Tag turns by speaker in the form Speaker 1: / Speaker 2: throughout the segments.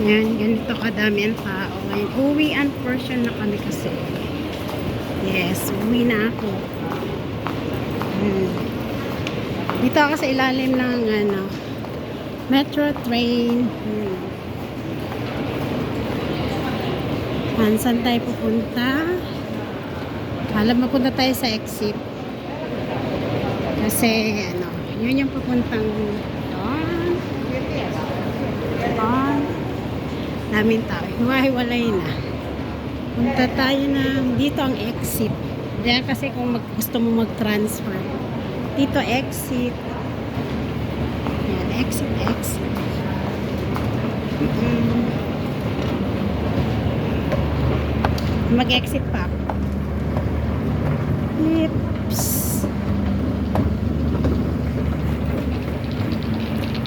Speaker 1: Yan, ganito kadami ang tao. Ngayon, uwian portion na kami kasi. Yes, uwi na ako. Dito ako sa ilalim ng metro train. Saan tayo pupunta? Alam, mapunta tayo sa exit. Kasi, yun yung pupuntang doon. Daming tao. Hiwa-hiwalay na. Punta tayo ng dito ang exit. Diyan kasi kung gusto mo mag-transfer. Dito exit. Ayan, exit. Mag-exit pa ako. Lips.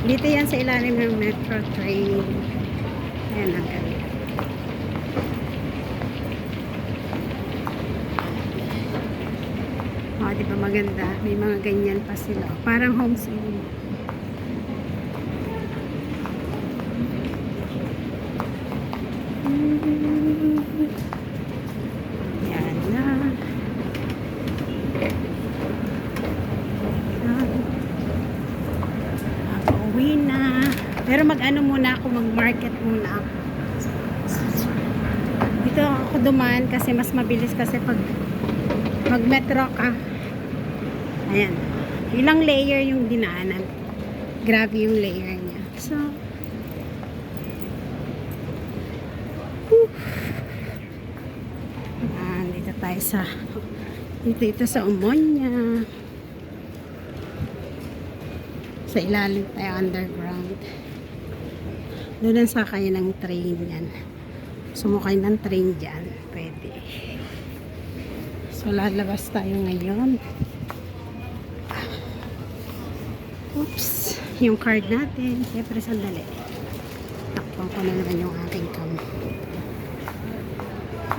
Speaker 1: Dito yan sa ilalim ng metro train. Ayan ang gabi. Diba maganda? May mga ganyan pa sila. Parang homestay. Yan na. Uwi na. Pero mag-ano muna ako, mag-market muna ako. Dito ako dumaan kasi mas mabilis kasi pag mag-metro ka. Ayan. Ilang layer yung dinaanan. Grabe yung layer niya. So, dito tayo sa dito sa Umonia. Sa ilalim tayo underground. Doon ang sakay ng train yan. Sumakay ng train dyan. Pwede. So, lalabas tayo ngayon. Oops. Yung card natin. Siyempre, sandali. Takpan ko na naman yung aking cam.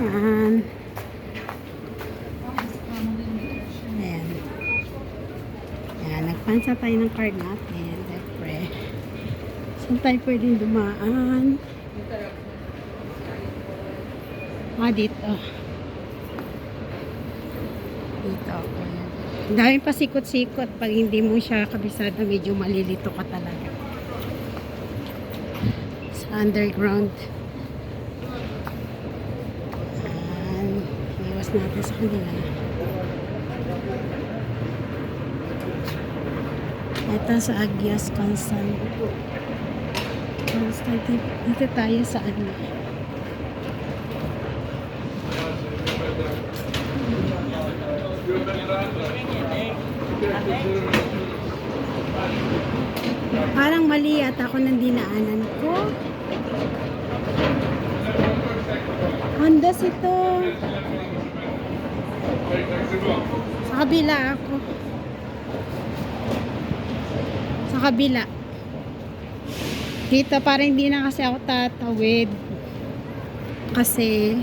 Speaker 1: Yan. Ayan. Ayan. Nagpansa tayo ng card natin. Siyempre. Saan tayo pwedeng dumaan? Dito. Dito ako. Ang dami pa sikot-sikot. Pag hindi mo siya kabisado, medyo malilito ka talaga. Sa underground. Iwas natin sa kanila. Ito sa Agios Constant. Dito tayo sa parang mali at ako nang dinaanan ko. Honda ito. Sa kabila ako. Sa kabila. Dito parang hindi na kasi ako tatawid. Kasi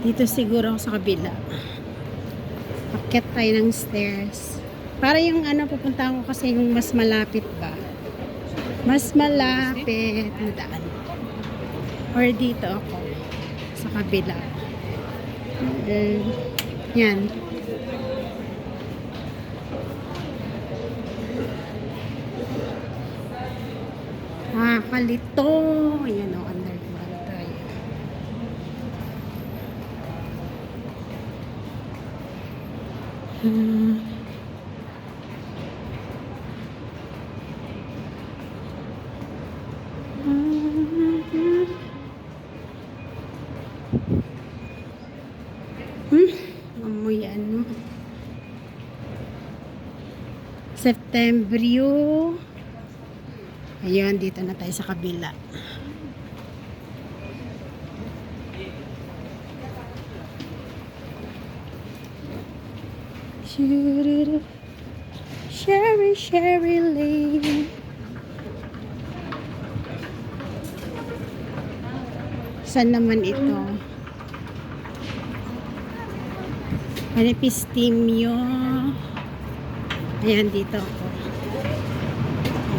Speaker 1: dito siguro ako sa kabila. Akyat tayo ng stairs. Para yung pupuntahan ko kasi yung mas malapit ba. Mas malapit na daan. Or dito ako. Sa kabila. Yan. Kalito. Ayan o, underground tayo. Amoy Septembrio. Ayun, dito na tayo sa kabila. Sherry Lane. Saan naman ito? Epistemio. Ayan, dito ako.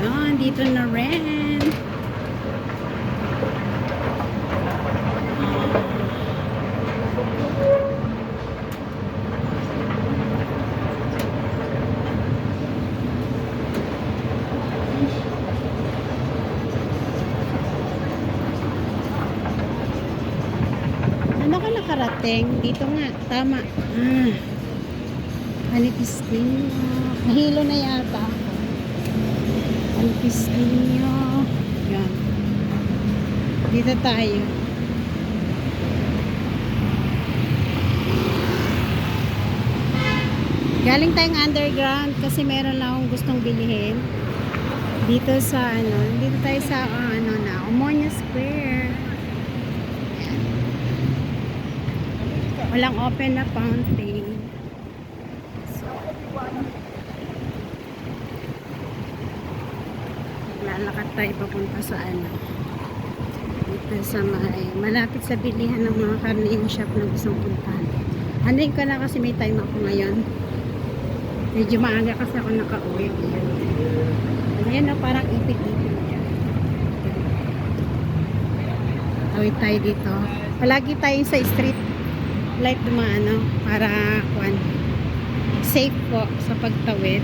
Speaker 1: Yan, dito na rin. Ano ka nakarating? Dito nga, tama. Manipis ninyo. Nahilo na yata ako. Manipis ninyo. Yan. Dito tayo. Galing tayong underground kasi meron lang akong gustong bilhin. Dito sa dito tayo sa Omonia Square. Yan. Walang open na fountain. Lalakad tayo papunta sa dito sa malapit sa bilihan ng mga karne shop na gustong puntahan. Andiyan ko na kasi may time ako ngayon. Medyo maaga kasi ako nakauwi. Ayan o, parang ipit-ipit yan. Tawid tayo dito. Palagi tayo sa street light dumaan para safe po sa pagtawid.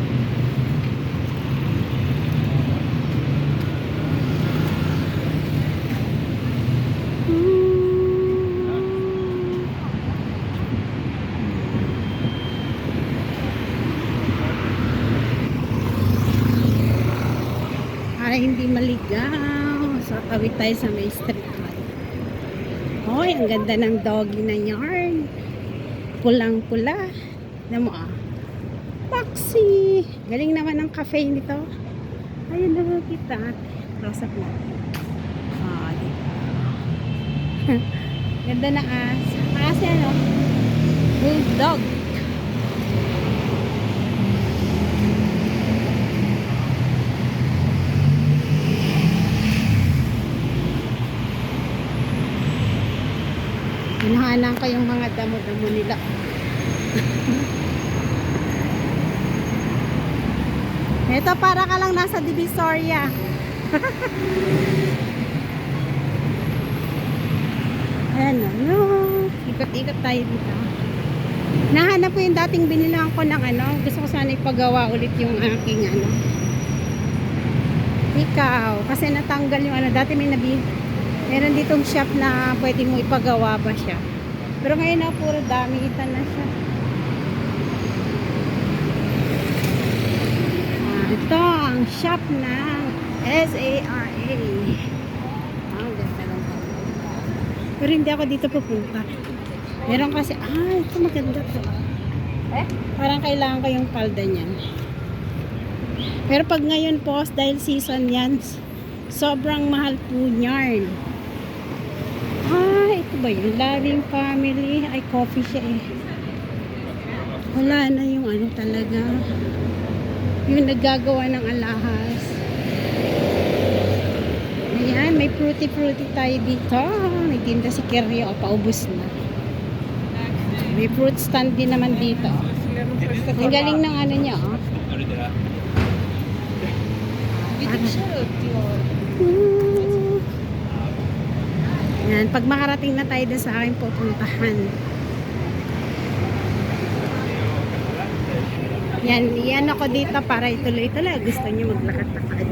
Speaker 1: Para hindi maligaw. So, tawid tayo sa may street light. Hoy, ang ganda ng doggy na yarn. Pulang-pula. Alam mo Taxi. Galing naman ang cafe nito. Ayun na kita. Close up natin. Dito. Ganda na Kasi bulldog. Hinahanan ko yung mga damo-damo nila. Ito para ka lang nasa Divisoria. Ayan ikot-ikot tayo dito. Nahanap ko yung dating binilang ko ng gusto ko sana ipagawa ulit yung aking ikaw. Kasi natanggal yung dati meron ditong shop na pwede mo ipagawa pa siya. Pero ngayon puro damitan na siya. Ito ang shop ng SARA. Ang ganda lang. Pero hindi ako dito pupunta. Meron kasi, ito maganda to. Parang kailangan ko yung palda niyan. Pero pag ngayon po, dahil season yan, sobrang mahal po yarn. Ito ba yun? Loving Family. Ay, coffee siya Wala na yung talaga. Yung naggagawa ng alahas. Ayan, may fruity tayo dito. May tinda si Kerry. Paubos na. May fruit stand din naman dito. Ang galing ng niya, Yan, pag makarating na tayo sa aking pupuntahan. Yan ako dito para ituloy-tuloy. Gusto niyo maglakad-lakad.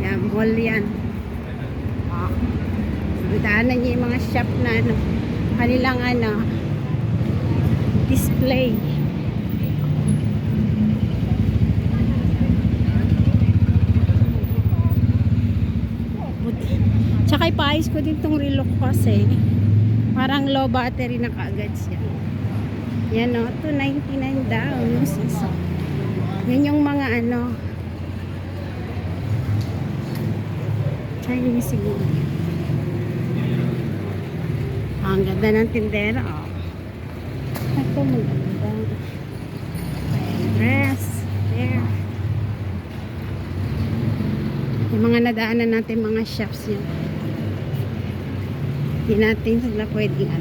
Speaker 1: Yan, mall yan. Daanan niyo yung mga shop na kanilang display. Tsaka ipaayos ko din tong relo kasi parang low battery na kaagad siya. Yan $299 daw yung season. Yan yung mga Chinese siguro. Ang ganda ng tindera Ito maganda. Dress. There. Yung mga nadaanan natin mga shops yan. Hindi natin sila pwedeng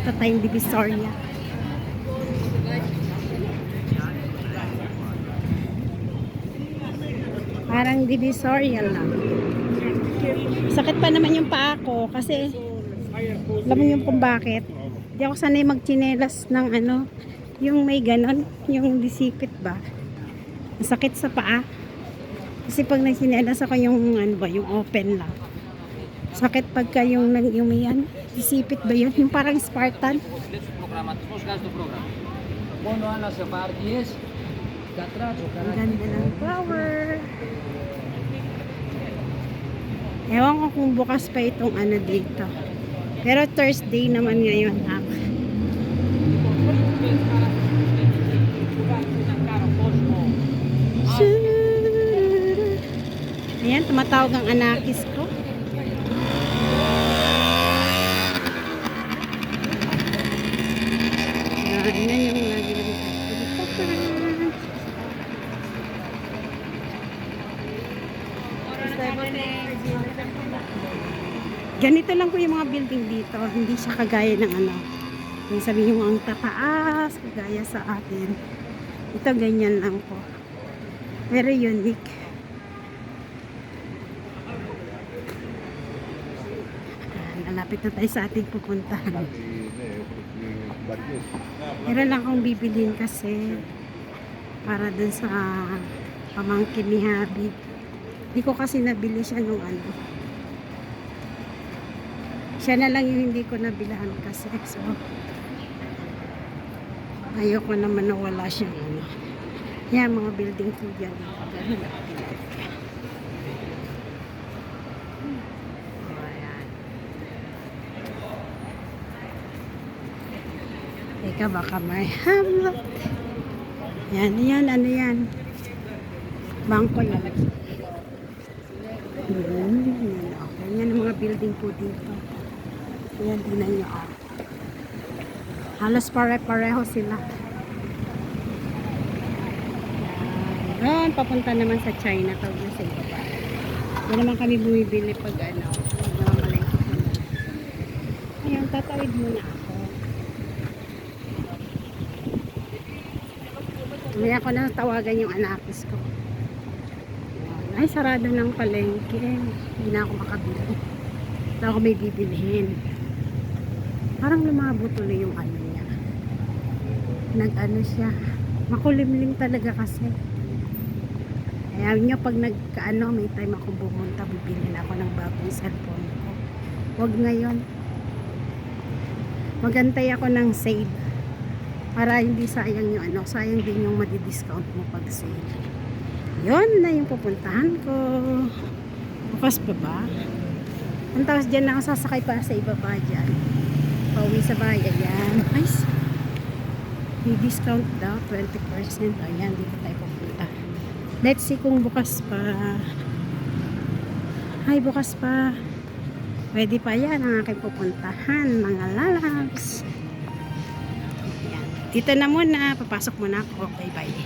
Speaker 1: Punta tayong Divisoria. Parang Divisoria lang. Sakit pa naman yung paa ko kasi alam mo yung kung bakit. Hindi ako sanay magtsinelas ng ano, yung may ganon, yung disipit ba. Masakit sa paa. Kasi pag nagsinelas ako yung ano ba, yung open lang. Sakit pagka yung may ano, disipit ba yun? Yung parang Spartan. Ang ganda ng flower. Ewan ko kung bukas pa itong ano dito. Pero Thursday naman ngayon. Ayan, tumatawag ang anakis ko. Ayan yung lagi lang. Ganito lang po yung mga building dito. Hindi siya kagaya ng ano. Yung sabihin mo ang tataas, kagaya sa atin. Ito ganyan lang po. Very unique. Malapit na tayo sa ating pupuntahan. Meron lang akong bibilin kasi para dun sa pamangkin ni Habi. Hindi ko kasi nabili siya nung ano. Siya na lang yung hindi ko nabilahan kasi. So, ayoko naman na wala siyang ano. Yan, mga building po dyan. Teka, baka may hamlet. Yan, ano yan. Bangko yan. Okay, yan ang mga building po dito. Yan, tingnan nyo. Halos pare-pareho sila. Yan, papunta naman sa China. Tawag na sa ibaba. Yan naman kami bumibili pag ano. Namamalengke ko na. Ayan, tatawid muna ako. Mamaya ko na tawagan yung anakis ko. Ay, sarado ng palengke. Hindi na ako makabili. Hindi ako may bibilhin. Parang lumabo tuloy yung ano niya. Nag-ano siya. Makulimlim talaga kasi. Kaya nyo pag nagkaano, may time akong bumunta, bibili na ako ng bagong cellphone ko. Huwag ngayon. Magantay ako ng sale. Para hindi sayang yung ano, sayang din yung madi-discount mo pag sale. Yun na yung pupuntahan ko. Bukas pa ba? Ang tapos dyan na ako sasakay pa sa ibaba dyan. Pauwi sa bahay. Ayan. Nice. May discount daw. 20%. Ayan. Dito tayo pupunta. Let's see kung bukas pa. Ay, bukas pa. Pwede pa yan ang aking pupuntahan. Mga lalabs. Ayan. Dito na muna. Papasok muna ako. Bye-bye.